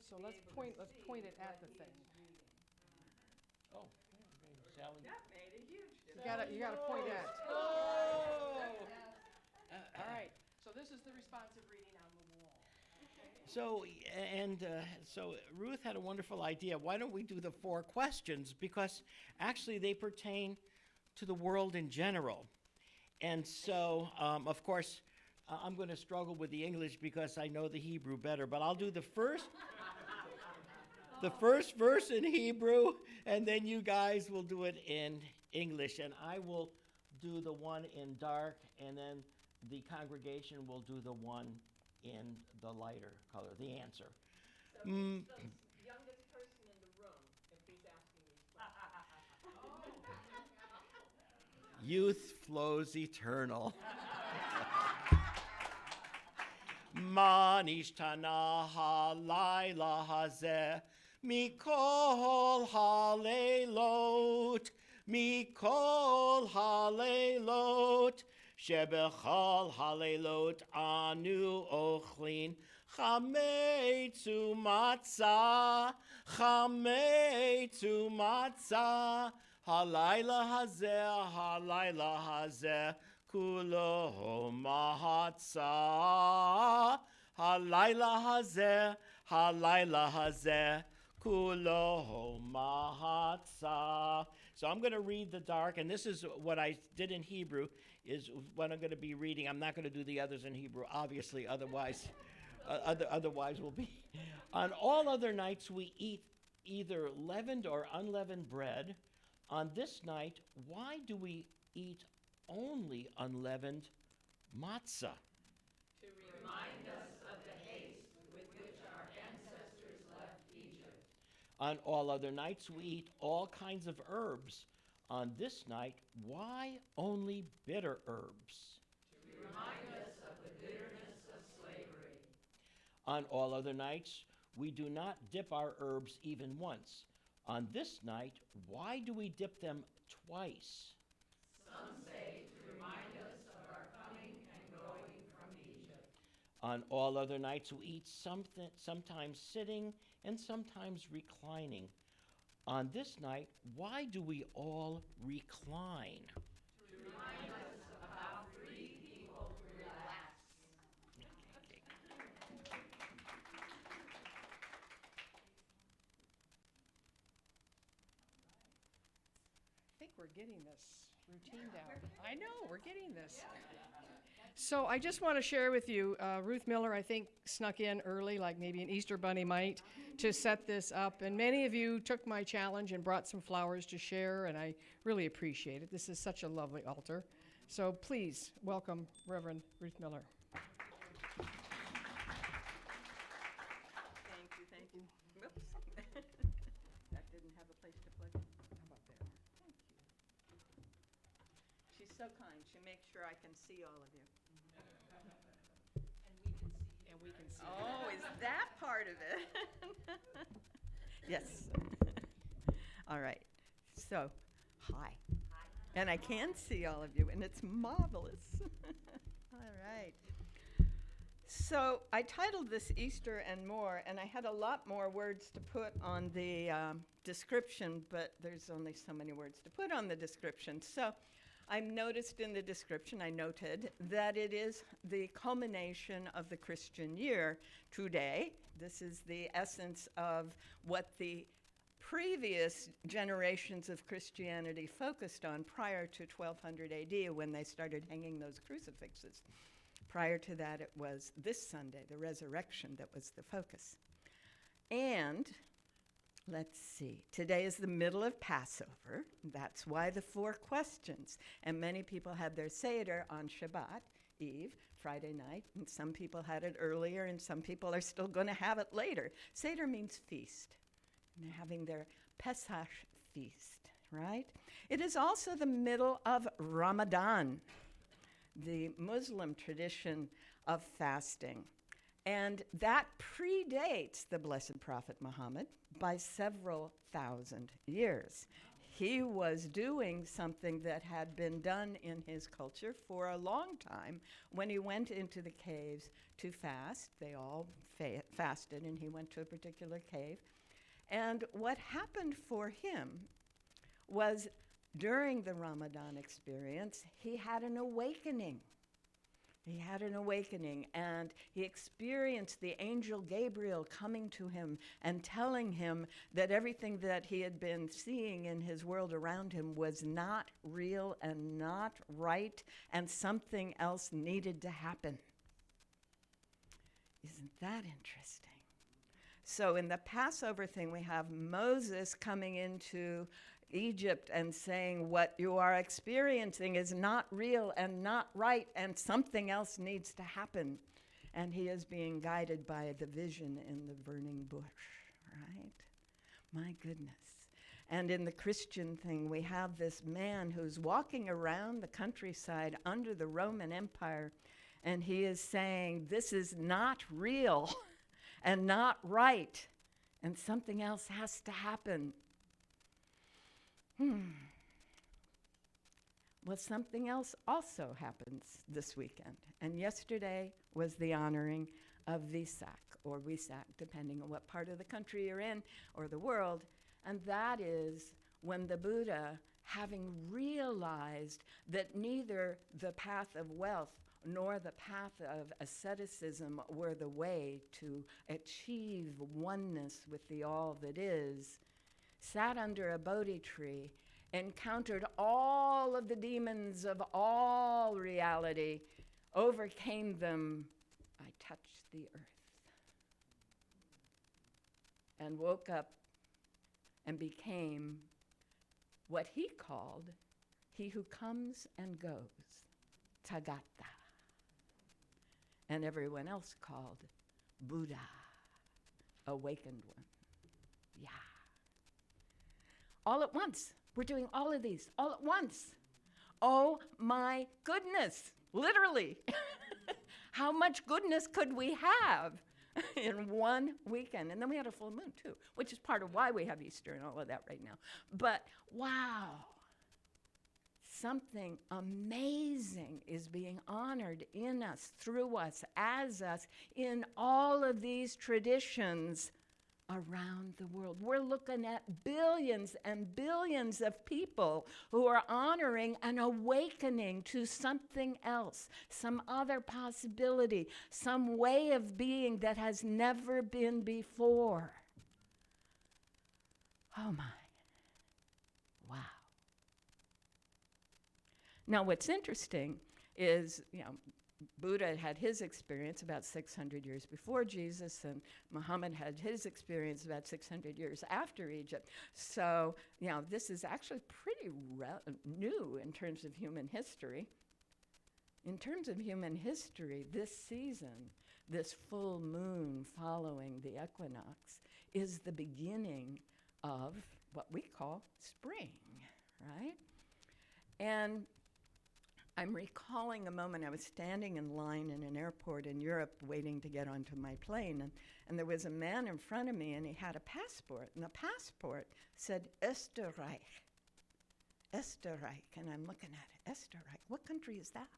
So let's point it at the thing. Oh, Sally. That made a huge You difference. gotta point at. Oh! All right. So this is the responsive reading on the wall. So Ruth had a wonderful idea. Why don't we do the 4 questions? Because actually they pertain to the world in general. And so, of course, I'm going to struggle with the English because I know the Hebrew better. But I'll do the first verse in Hebrew, and then you guys will do it in English. And I will do the one in dark, and then the congregation will do the one in the lighter color, the answer. So it's the youngest person in the room if he's asking these questions. Youth flows eternal. Manishtana halayla hazeh mikol halelot shebechal halelot anu ochlin chametzu matzah halayla hazeh kulo mahatzah halayla hazeh kulo mahatzah. So I'm going to read the dark, and this is what I did in Hebrew, is what I'm going to be reading. I'm not going to do the others in Hebrew, obviously, otherwise we'll be. On all other nights we eat either leavened or unleavened bread. On this night, why do we eat only unleavened matzah? To remind us of the haste with which our ancestors left Egypt. On all other nights, we eat all kinds of herbs. On this night, why only bitter herbs? To remind us of the bitterness of slavery. On all other nights, we do not dip our herbs even once. On this night, why do we dip them twice? Some say to remind us of our coming and going from Egypt. On all other nights, we eat sometimes sitting and sometimes reclining. On this night, why do we all recline? To remind us of how free people relax. I think we're getting this routine down. I know, we're getting this. So I just want to share with you, Ruth Miller, I think, snuck in early, like maybe an Easter bunny might, to set this up. And many of you took my challenge and brought some flowers to share, and I really appreciate it. This is such a lovely altar. So please welcome Reverend Ruth Miller. Thank you, thank you. Whoops. That didn't have a place to plug in. How about that? Thank you. She's so kind. She makes sure I can see all of you. And we can see. Oh, is that part of it? Yes. All right. So, hi. And I can see all of you, and it's marvelous. All right. So I titled this Easter and More, and I had a lot more words to put on the description, but there's only so many words to put on the description. So I noticed in the description, I noted that it is the culmination of the Christian year today. This is the essence of what the previous generations of Christianity focused on prior to 1200 AD when they started hanging those crucifixes. Prior to that, it was this Sunday, the resurrection, that was the focus. And let's see, today is the middle of Passover. That's why the 4 questions. And many people had their Seder on Shabbat Eve, Friday night, and some people had it earlier, and some people are still going to have it later. Seder means feast. And they're having their Pesach feast, right? It is also the middle of Ramadan, the Muslim tradition of fasting. And that predates the Blessed Prophet Muhammad by several thousand years. he was doing something that had been done in his culture for a long time. When he went into the caves to fast, they all fasted, and he went to a particular cave. And what happened for him was during the Ramadan experience, he had an awakening. He had an awakening, and he experienced the angel Gabriel coming to him and telling him that everything that he had been seeing in his world around him was not real and not right, and something else needed to happen. Isn't that interesting? So in the Passover thing, we have Moses coming into Egypt and saying, what you are experiencing is not real and not right, and something else needs to happen. And he is being guided by the vision in the burning bush, right? My goodness. And in the Christian thing, we have this man who's walking around the countryside under the Roman Empire, and he is saying, this is not real and not right, and something else has to happen. Well, something else also happens this weekend. And yesterday was the honoring of Vesak, or Wesak, depending on what part of the country you're in, or the world. And that is when the Buddha, having realized that neither the path of wealth nor the path of asceticism were the way to achieve oneness with the all that is, sat under a Bodhi tree, encountered all of the demons of all reality, overcame them. I touched the earth, and woke up and became what he called he who comes and goes, Tathagata, and everyone else called Buddha, awakened one. Yeah. All at once. We're doing all of these all at once. Oh my goodness, literally. How much goodness could we have in one weekend? And then we had a full moon too, which is part of why we have Easter and all of that right now. But wow, something amazing is being honored in us, through us, as us, in all of these traditions around the world. We're looking at billions and billions of people who are honoring an awakening to something else, some other possibility, some way of being that has never been before. Oh my. Wow. Now what's interesting is, Buddha had his experience about 600 years before Jesus, and Muhammad had his experience about 600 years after Egypt. So, this is actually pretty new in terms of human history. In terms of human history, this season, this full moon following the equinox, is the beginning of what we call spring, right? And I'm recalling a moment. I was standing in line in an airport in Europe waiting to get onto my plane, and there was a man in front of me, and he had a passport, and the passport said Österreich. Österreich, and I'm looking at it. Österreich, what country is that?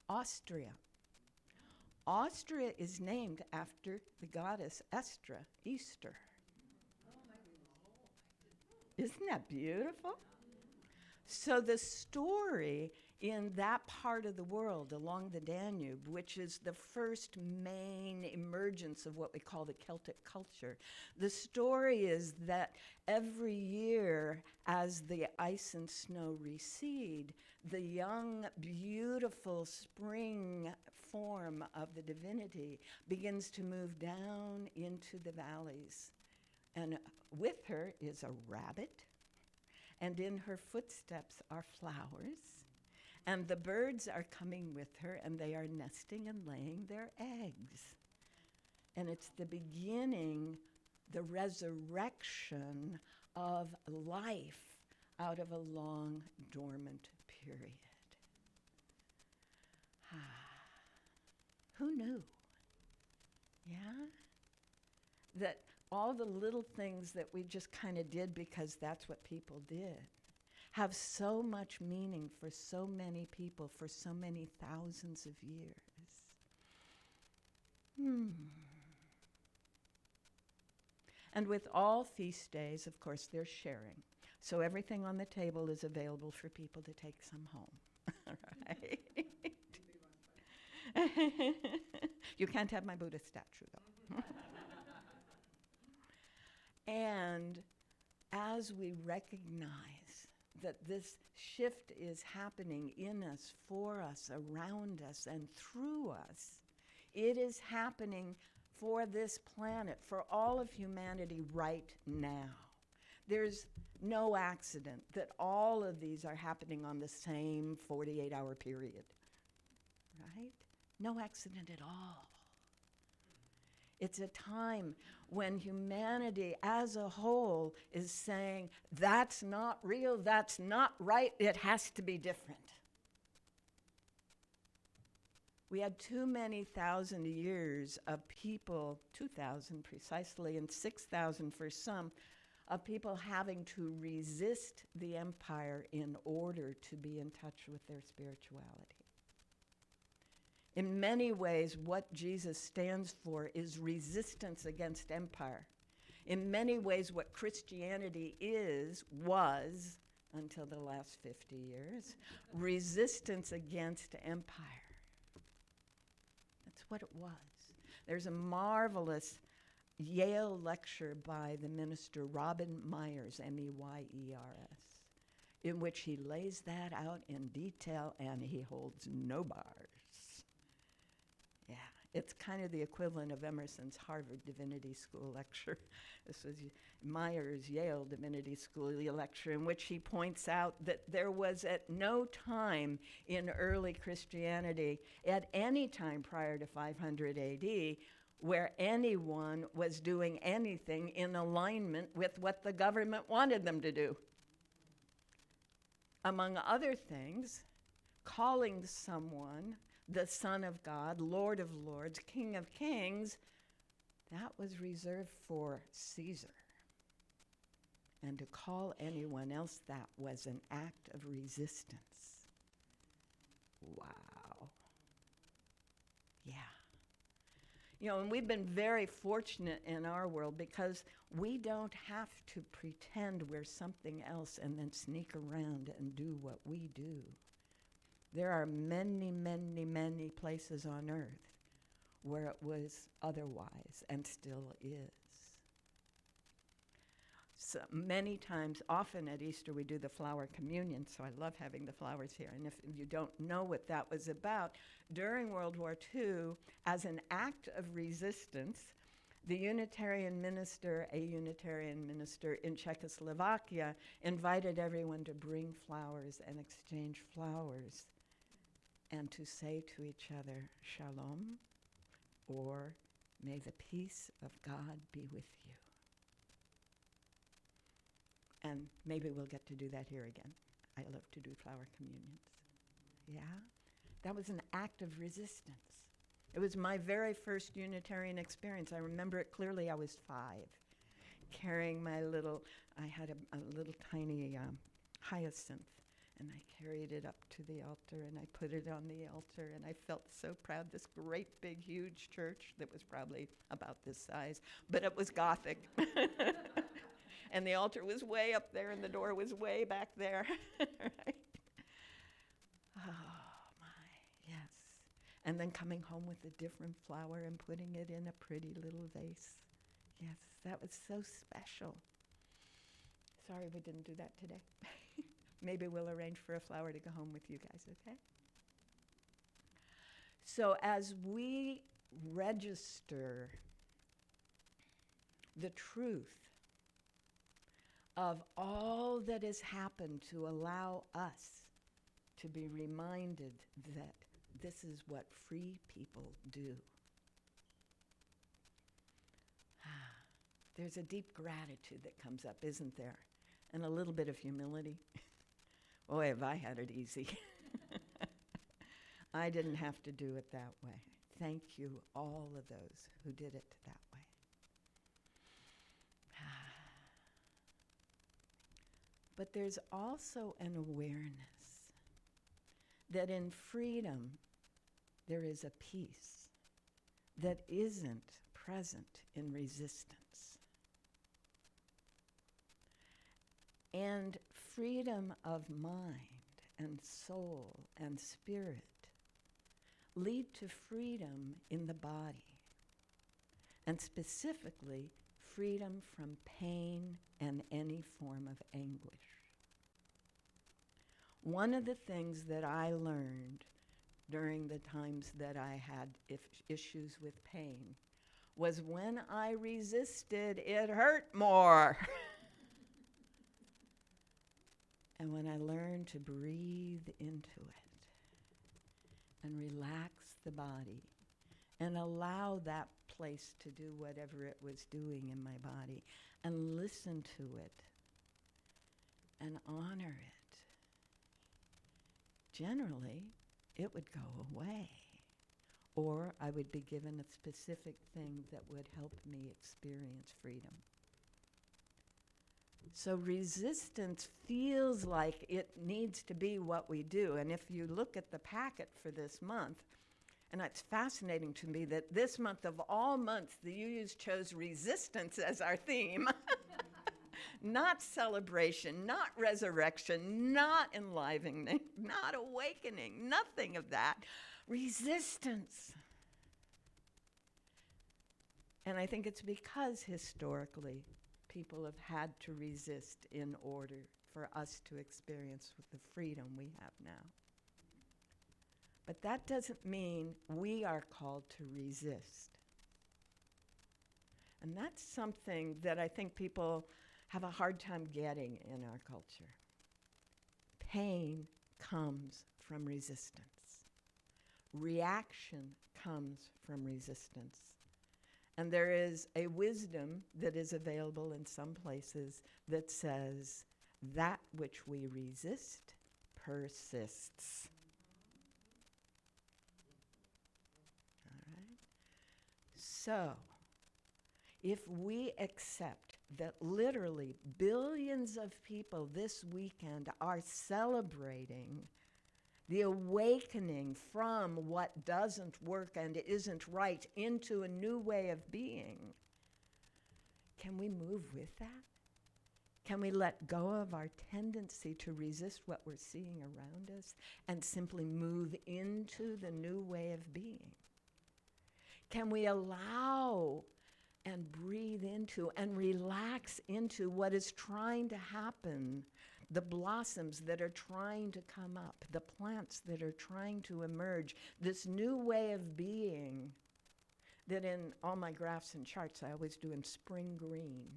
Austria. Austria is named after the goddess Estra, Easter. Isn't that beautiful? So the story in that part of the world along the Danube, which is the first main emergence of what we call the Celtic culture, the story is that every year as the ice and snow recede, the young, beautiful spring form of the divinity begins to move down into the valleys. And with her is a rabbit, and in her footsteps are flowers, and the birds are coming with her, and they are nesting and laying their eggs. And it's the beginning, the resurrection of life out of a long dormant period. Who knew? Yeah? That all the little things that we just kind of did because that's what people did have so much meaning for so many people for so many thousands of years. And with all feast days, of course, there's sharing. So everything on the table is available for people to take some home. All right. You can't have my Buddha statue, though. And as we recognize that this shift is happening in us, for us, around us, and through us, it is happening for this planet, for all of humanity right now. There's no accident that all of these are happening on the same 48-hour period, right? No accident at all. It's a time when humanity as a whole is saying, that's not real, that's not right, it has to be different. We had too many thousand years of people, 2,000 precisely, and 6,000 for some, of people having to resist the empire in order to be in touch with their spirituality. In many ways, what Jesus stands for is resistance against empire. In many ways, what Christianity was, until the last 50 years, resistance against empire. That's what it was. There's a marvelous Yale lecture by the minister Robin Myers, Meyers, in which he lays that out in detail, and he holds no bars. Yeah, it's kind of the equivalent of Emerson's Harvard Divinity School lecture. This was Myers' Yale Divinity School lecture, in which he points out that there was at no time in early Christianity, at any time prior to 500 AD, where anyone was doing anything in alignment with what the government wanted them to do. Among other things, calling someone the Son of God, Lord of Lords, King of Kings, that was reserved for Caesar. And to call anyone else that was an act of resistance. Wow. Yeah. You know, and we've been very fortunate in our world because we don't have to pretend we're something else and then sneak around and do what we do. There are many, many, many places on earth where it was otherwise and still is. So many times, often at Easter, we do the flower communion, so I love having the flowers here. And if you don't know what that was about, during World War II, as an act of resistance, a Unitarian minister in Czechoslovakia invited everyone to bring flowers and exchange flowers and to say to each other, Shalom, or may the peace of God be with you. And maybe we'll get to do that here again. I love to do flower communions. Yeah? That was an act of resistance. It was my very first Unitarian experience. I remember it clearly. I was 5, carrying my little, I had a little tiny hyacinth, and I carried it up to the altar, and I put it on the altar, and I felt so proud. This great, big, huge church that was probably about this size, but it was Gothic. And the altar was way up there, and the door was way back there. Right? Oh, my, yes. And then coming home with a different flower and putting it in a pretty little vase. Yes, that was so special. Sorry we didn't do that today. Maybe we'll arrange for a flower to go home with you guys, okay? So as we register the truth of all that has happened to allow us to be reminded that this is what free people do. There's a deep gratitude that comes up, isn't there? And a little bit of humility. Boy, have I had it easy. I didn't have to do it that way. Thank you, all of those who did it that way. But there's also an awareness that in freedom there is a peace that isn't present in resistance. And freedom of mind and soul and spirit lead to freedom in the body, and specifically freedom from pain and any form of anguish. One of the things that I learned during the times that I had issues with pain was when I resisted, it hurt more. And when I learned to breathe into it and relax the body and allow that place to do whatever it was doing in my body and listen to it and honor it, generally it would go away. Or I would be given a specific thing that would help me experience freedom. So resistance feels like it needs to be what we do. And if you look at the packet for this month, and it's fascinating to me that this month of all months, the UUs chose resistance as our theme. Not celebration, not resurrection, not enlivening, not awakening, nothing of that. Resistance. And I think it's because historically people have had to resist in order for us to experience the freedom we have now. But that doesn't mean we are called to resist. And that's something that I think people have a hard time getting in our culture. Pain comes from resistance. Reaction comes from resistance. And there is a wisdom that is available in some places that says, that which we resist persists. All right? So, if we accept that literally billions of people this weekend are celebrating the awakening from what doesn't work and isn't right into a new way of being, can we move with that? Can we let go of our tendency to resist what we're seeing around us and simply move into the new way of being? Can we allow and breathe into and relax into what is trying to happen, the blossoms that are trying to come up, the plants that are trying to emerge, this new way of being that in all my graphs and charts I always do in spring green.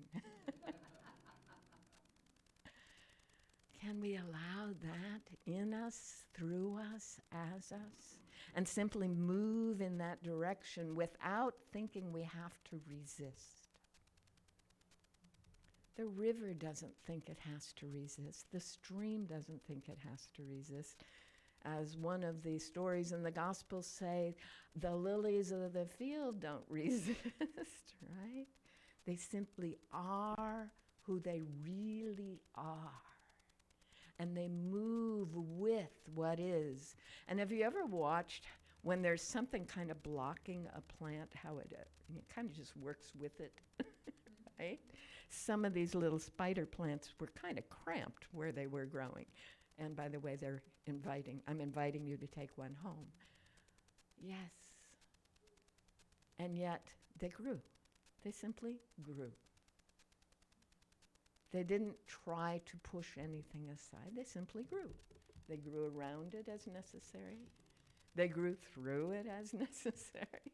Can we allow that in us, through us, as us, and simply move in that direction without thinking we have to resist? The river doesn't think it has to resist. The stream doesn't think it has to resist. As one of the stories in the Gospels say, the lilies of the field don't resist, right? They simply are who they really are. And they move with what is. And have you ever watched when there's something kind of blocking a plant, how it kind of just works with it, right? Some of these little spider plants were kind of cramped where they were growing. And by the way, I'm inviting you to take one home. Yes. And yet they grew. They simply grew. They didn't try to push anything aside. They simply grew. They grew around it as necessary. They grew through it as necessary.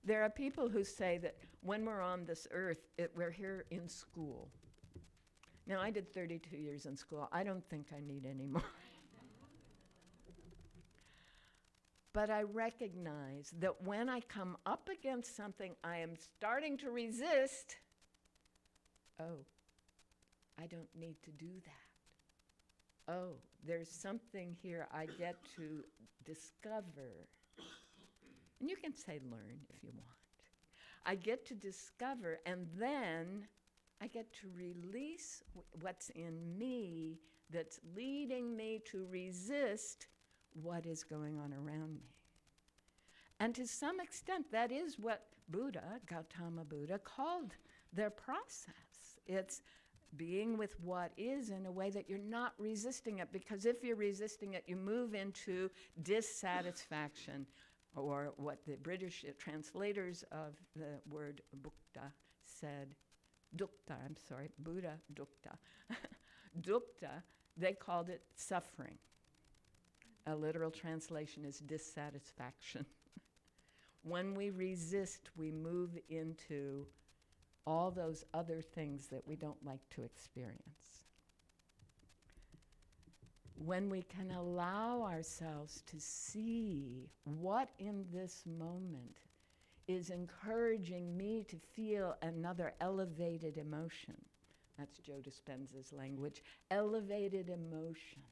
There are people who say that when we're on this earth, we're here in school. Now, I did 32 years in school. I don't think I need any more. But I recognize that when I come up against something I am starting to resist, oh, I don't need to do that. Oh, there's something here I get to discover. And you can say learn if you want. I get to discover, and then I get to release what's in me that's leading me to resist what is going on around me. And to some extent, that is what Buddha, Gautama Buddha, called their process. It's being with what is in a way that you're not resisting it, because if you're resisting it, you move into dissatisfaction, or what the British translators of the word bhukta said, Buddha dukta. Dukta, they called it suffering. A literal translation is dissatisfaction. When we resist, we move into all those other things that we don't like to experience. When we can allow ourselves to see what in this moment is encouraging me to feel another elevated emotion. That's Joe Dispenza's language. Elevated emotion.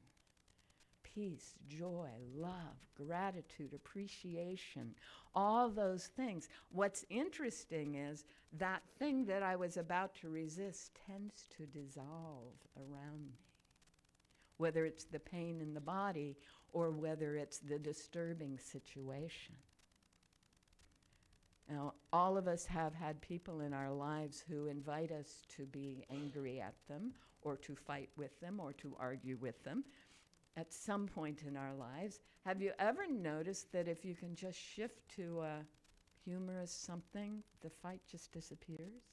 Peace, joy, love, gratitude, appreciation, all those things. What's interesting is that thing that I was about to resist tends to dissolve around me, whether it's the pain in the body or whether it's the disturbing situation. Now, all of us have had people in our lives who invite us to be angry at them or to fight with them or to argue with them at some point in our lives. Have you ever noticed that if you can just shift to a humorous something, the fight just disappears?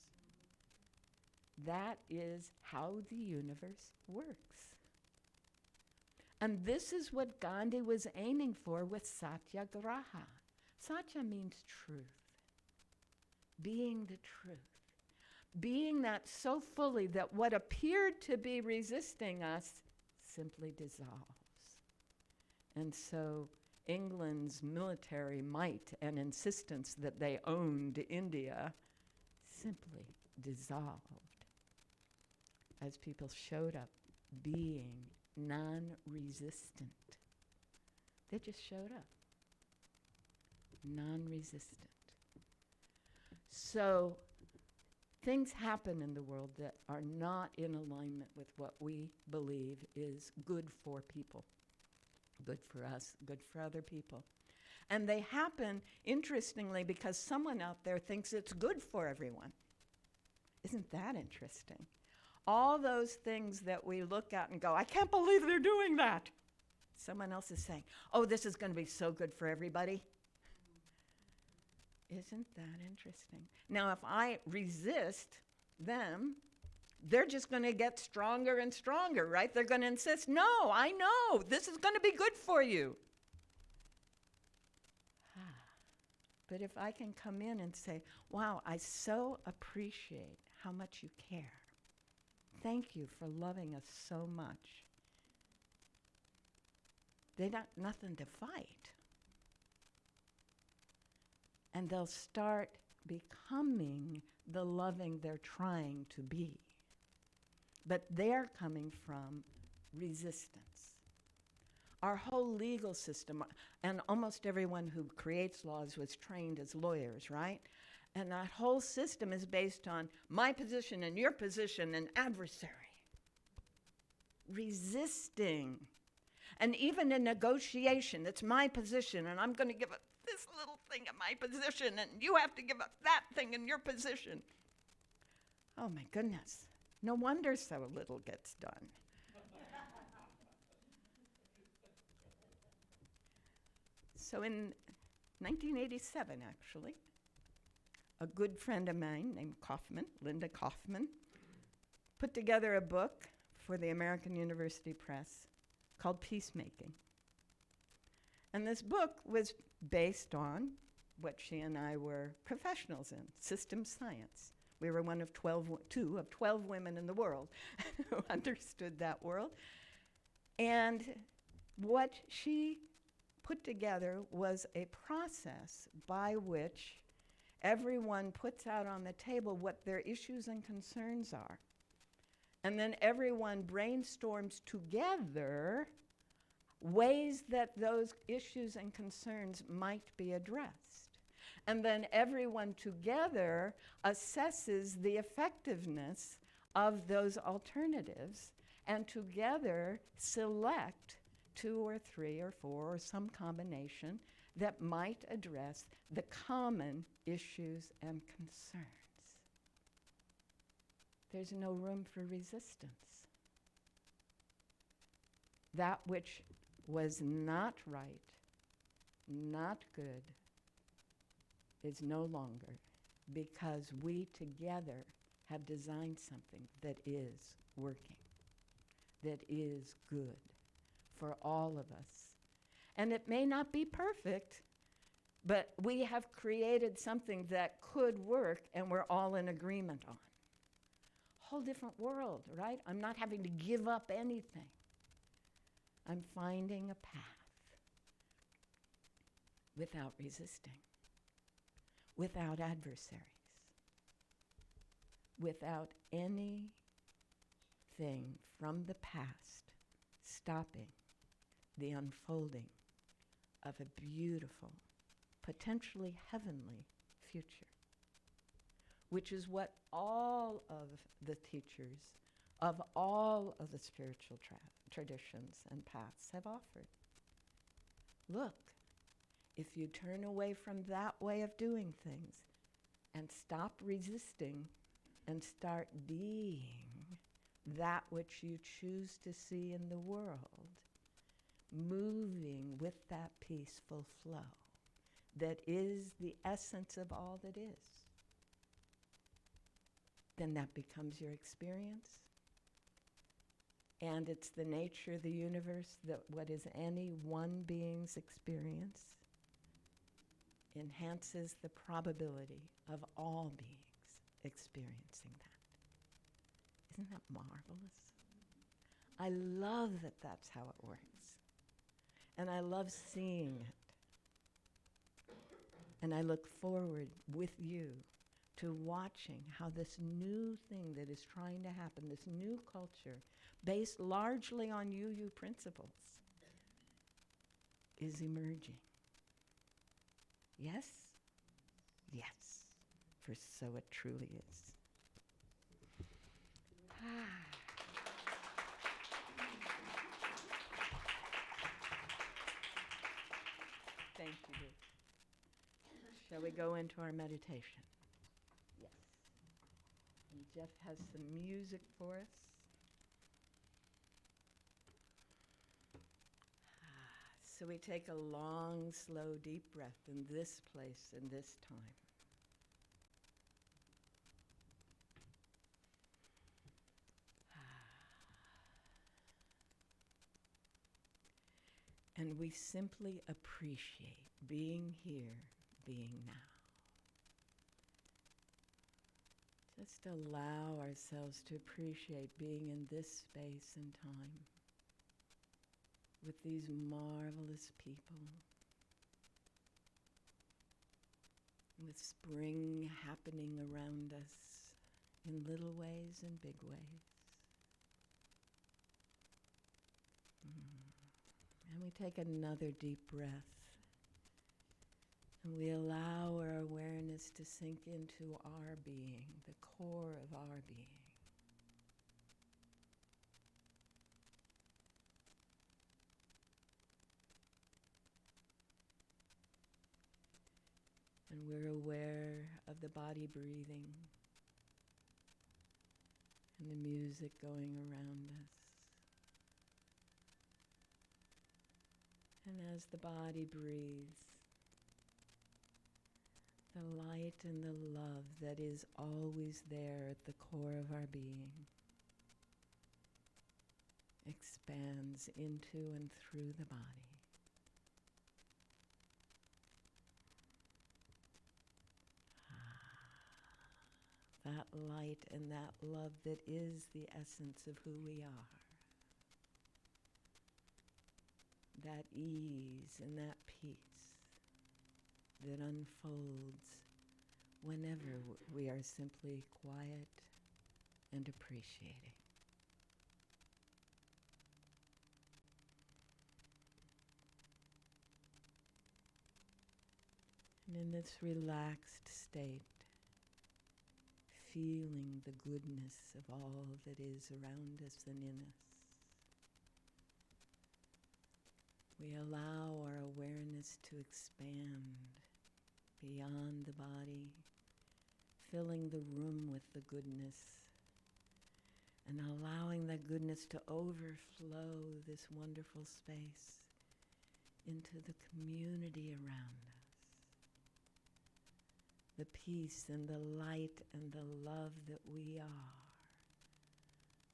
That is how the universe works. And this is what Gandhi was aiming for with satyagraha. Satya means truth. Being the truth. Being that so fully that what appeared to be resisting us simply dissolves. And so England's military might and insistence that they owned India simply dissolved as people showed up being non-resistant. They just showed up. Non-resistant. So things happen in the world that are not in alignment with what we believe is good for people, good for us, good for other people. And they happen, interestingly, because someone out there thinks it's good for everyone. Isn't that interesting? All those things that we look at and go, I can't believe they're doing that. Someone else is saying, oh, this is going to be so good for everybody. Isn't that interesting? Now, if I resist them, they're just going to get stronger and stronger, right? They're going to insist, no, I know, this is going to be good for you. But if I can come in and say, wow, I so appreciate how much you care. Thank you for loving us so much. They got nothing to fight. And they'll start becoming the loving they're trying to be. But they're coming from resistance. Our whole legal system, and almost everyone who creates laws was trained as lawyers, right? And that whole system is based on my position and your position and adversary. Resisting. And even in negotiation, it's my position, and I'm going to give up this little thing of my position, and you have to give up that thing in your position. Oh my goodness. No wonder so little gets done. So in 1987, actually, a good friend of mine named Kaufman, Linda Kaufman, put together a book for the American University Press called Peacemaking. And this book was based on what she and I were professionals in, systems science. We were two of 12 women in the world who understood that world. And what she put together was a process by which everyone puts out on the table what their issues and concerns are. And then everyone brainstorms together ways that those issues and concerns might be addressed. And then everyone together assesses the effectiveness of those alternatives and together select 2 or 3 or 4 or some combination that might address the common issues and concerns. There's no room for resistance. That which was not right, not good, is no longer, because we together have designed something that is working, that is good for all of us. And it may not be perfect, but we have created something that could work and we're all in agreement on. Whole different world, right? I'm not having to give up anything. I'm finding a path without resisting, without adversaries, without anything from the past stopping the unfolding of a beautiful, potentially heavenly future, which is what all of the teachers of all of the spiritual traditions and paths have offered. Look, if you turn away from that way of doing things and stop resisting and start being that which you choose to see in the world, moving with that peaceful flow that is the essence of all that is, then that becomes your experience. And it's the nature of the universe that what is any one being's experience enhances the probability of all beings experiencing that. Isn't that marvelous? I love that that's how it works. And I love seeing it. And I look forward with you to watching how this new thing that is trying to happen, this new culture, based largely on UU principles, is emerging. Yes? Yes. For so it truly is. Thank you, Ruth. Shall we go into our meditation? Yes. And Jeff has some music for us. So we take a long, slow, deep breath in this place, in this time. And we simply appreciate being here, being now. Just allow ourselves to appreciate being in this space and time with these marvelous people, with spring happening around us in little ways and big ways. And we take another deep breath, and we allow our awareness to sink into our being, the core of our being. And we're aware of the body breathing and the music going around us. And as the body breathes, the light and the love that is always there at the core of our being expands into and through the body. That light and that love that is the essence of who we are. That ease and that peace that unfolds whenever we are simply quiet and appreciating. And in this relaxed state, feeling the goodness of all that is around us and in us. We allow our awareness to expand beyond the body, filling the room with the goodness, and allowing that goodness to overflow this wonderful space into the community around us. The peace and the light and the love that we are,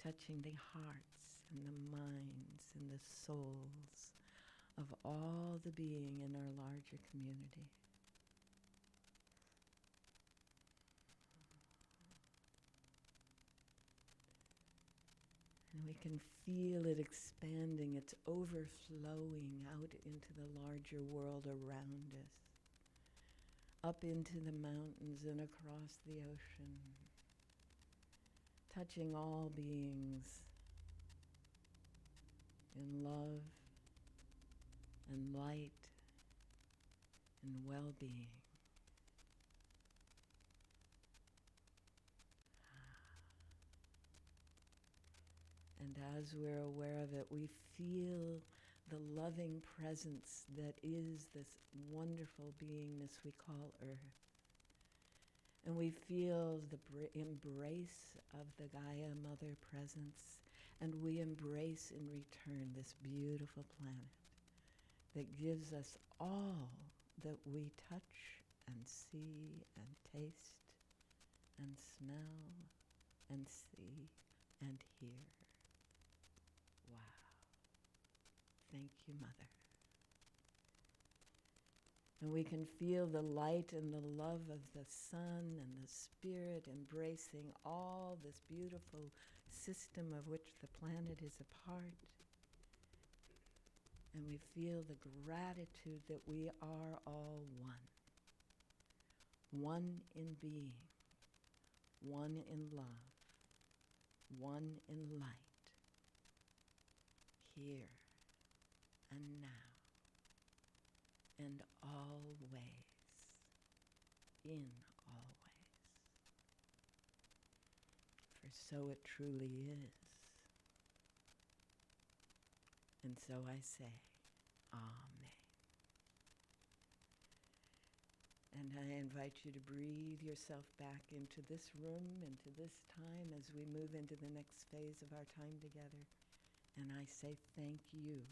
touching the hearts and the minds and the souls of all the being in our larger community. And we can feel it expanding, it's overflowing out into the larger world around us, up into the mountains and across the ocean, touching all beings in love and light and well-being. And as we're aware of it, we feel the loving presence that is this wonderful beingness we call Earth. And we feel the embrace of the Gaia Mother presence, and we embrace in return this beautiful planet that gives us all that we touch and see and taste and smell and see and hear. Wow. Thank you, Mother. And we can feel the light and the love of the sun and the spirit embracing all this beautiful system of which the planet is a part. And we feel the gratitude that we are all one. One in being, one in love, one in light, here and now, and always, in always. For so it truly is. And so I say, Amen. And I invite you to breathe yourself back into this room, into this time as we move into the next phase of our time together. And I say thank you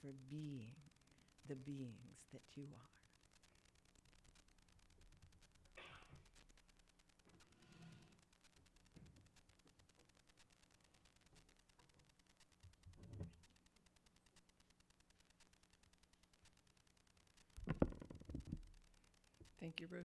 for being the beings that you are. Thank you, Ruth.